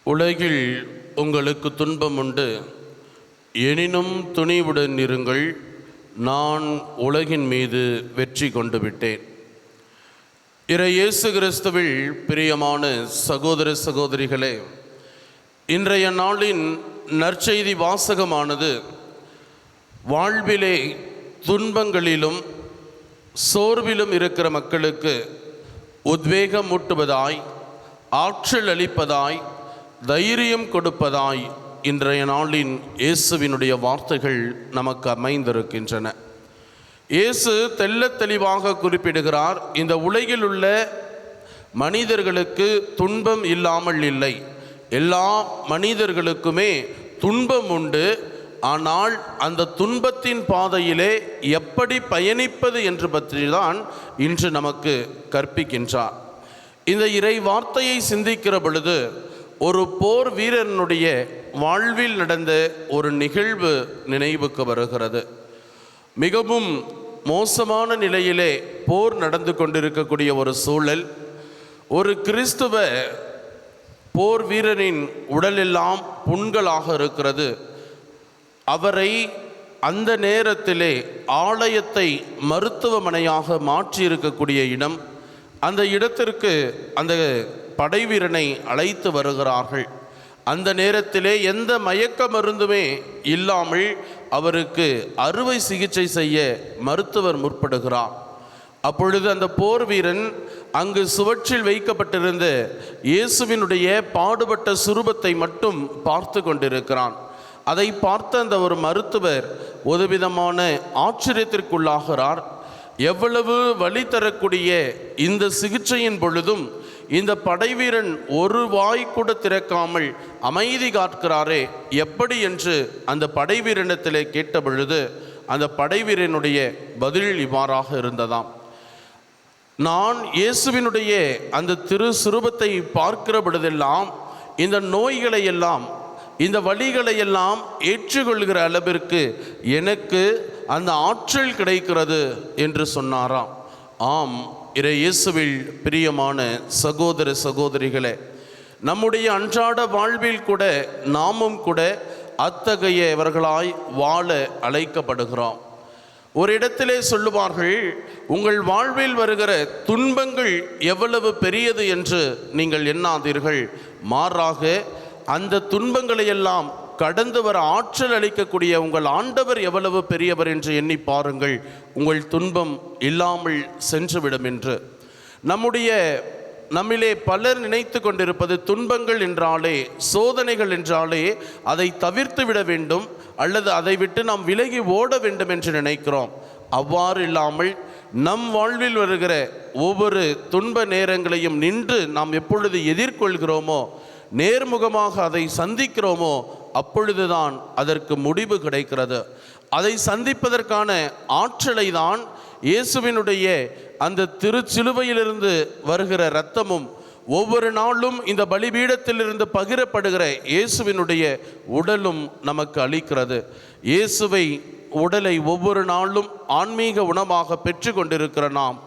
உலகில் உங்களுக்கு துன்பம் உண்டு, எனினும் துணிவுடன் இருங்கள், நான் உலகின் மீது வெற்றி கொண்டு விட்டேன். இறை இயேசு கிறிஸ்துவில் பிரியமான சகோதர சகோதரிகளே, இன்றைய நாளின் நற்செய்தி வாசகமானது வாழ்விலே துன்பங்களிலும் சோர்விலும் இருக்கிற மக்களுக்கு உத்வேகமூட்டுவதாய், ஆற்றல் அளிப்பதாய், தைரியம் கொடுப்பதாய் இன்றைய நாளின் இயேசுவினுடைய வார்த்தைகள் நமக்கு அமைந்திருக்கின்றன. இயேசு தெள்ளத் தெளிவாக குறிப்பிடுகிறார், இந்த உலகில் உள்ள மனிதர்களுக்கு துன்பம் இல்லாமல் இல்லை. எல்லா மனிதர்களுக்குமே துன்பம் உண்டு. ஆனால் அந்த துன்பத்தின் பாதையிலே எப்படி பயணிப்பது என்று பற்றி தான் இன்று நமக்கு கற்பிக்கின்றார். இந்த இறை வார்த்தையை சிந்திக்கிற பொழுது ஒரு போர் வீரனுடைய வாழ்வில் நடந்த ஒரு நிகழ்வு நினைவுக்கு வருகிறது. மிகவும் மோசமான நிலையிலே போர் நடந்து கொண்டிருக்கக்கூடிய ஒரு சூழல். ஒரு கிறிஸ்துவ போர் வீரனின் உடலெல்லாம் புண்களாக இருக்கிறது. அவரை அந்த நேரத்திலே ஆலயத்தை மருத்துவமனையாக மாற்றி இருக்கக்கூடிய இடம், அந்த இடத்திற்கு அந்த படைவீரனை அழைத்து வருகிறார்கள். அந்த நேரத்திலே எந்த மயக்க மருந்துமே இல்லாமல் அவருக்கு அறுவை சிகிச்சை செய்ய மருத்துவர் முற்படுகிறார். அப்பொழுது அந்த போர் வீரன் அங்கு சுவற்றில் வைக்கப்பட்டிருந்த இயேசுவினுடைய பாடுபட்ட சுரூபத்தை மட்டும் பார்த்து கொண்டிருக்கிறான். அதை பார்த்த அந்த ஒரு மருத்துவர் ஒருவிதமான ஆச்சரியத்திற்குள்ளாகிறார். எவ்வளவு வலி தரக்கூடிய இந்த சிகிச்சையின் பொழுதும் இந்த படைவீரன் ஒரு வாய் கூட திறக்காமல் அமைதி காக்கிறாரே, எப்படி என்று அந்த படைவீரனிடத்திலே கேட்ட பொழுது அந்த படைவீரனுடைய பதில் இவ்வாறாக இருந்ததாம்: நான் இயேசுவினுடைய அந்த திரு சுரூபத்தை பார்க்கிற பொழுதெல்லாம் இந்த நோய்களை எல்லாம், இந்த வழிகளை எல்லாம் ஏற்றுக்கொள்கிற அளவிற்கு எனக்கு அந்த ஆற்றல் கிடைக்கிறது என்று சொன்னாராம். ஆம், இறை இயேசுவில் பிரியமான சகோதர சகோதரிகளே, நம்முடைய அன்றாட வாழ்வில் கூட நாமும் கூட அத்தகையவர்களாய் வாழ அழைக்கப்படுகிறோம். ஒரு இடத்திலே சொல்லுவார்கள், உங்கள் வாழ்வில் வருகிற துன்பங்கள் எவ்வளவு பெரியது என்று நீங்கள் எண்ணாதீர்கள், மாறாக அந்த துன்பங்களை எல்லாம் கடந்து வர ஆற்றல் அளிக்கக்கூடிய உங்கள் ஆண்டவர் எவ்வளவு பெரியவர் என்று எண்ணி பாருங்கள், உங்கள் துன்பம் இல்லாமல் சென்றுவிடும் என்று. நம்மிலே பலர் நினைத்து கொண்டிருப்பது, துன்பங்கள் என்றாலே, சோதனைகள் என்றாலே அதை தவிர்த்து விட வேண்டும் அல்லது அதை விட்டு நாம் விலகி ஓட வேண்டும் என்று நினைக்கிறோம். அவ்வாறு இல்லாமல் நம் வாழ்வில் வருகிற ஒவ்வொரு துன்ப நேரங்களையும் நின்று நாம் எப்பொழுது எதிர்கொள்கிறோமோ, நேர்முகமாக அதை சந்திக்கிறோமோ, அப்பொழுதுதான் அதற்கு முடிவு கிடைக்கிறது. அதை சந்திப்பதற்கான ஆற்றலை தான் இயேசுவினுடைய அந்த திருச்சிலுவையிலிருந்து வருகிற இரத்தமும், ஒவ்வொரு நாளும் இந்த பலிபீடத்திலிருந்து பகிரப்படுகிற இயேசுவினுடைய உடலும் நமக்கு அளிக்கிறது. இயேசுவை உடலை ஒவ்வொரு நாளும் ஆன்மீக உணவாக பெற்று கொண்டிருக்கிற நாம்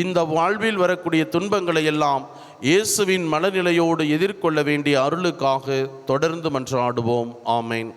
இந்த வாழ்வில் வரக்கூடிய துன்பங்களை எல்லாம் இயேசுவின் மனநிலையோடு எதிர்கொள்ள வேண்டிய அருளுக்காக தொடர்ந்து மன்றாடுவோம். ஆமேன்.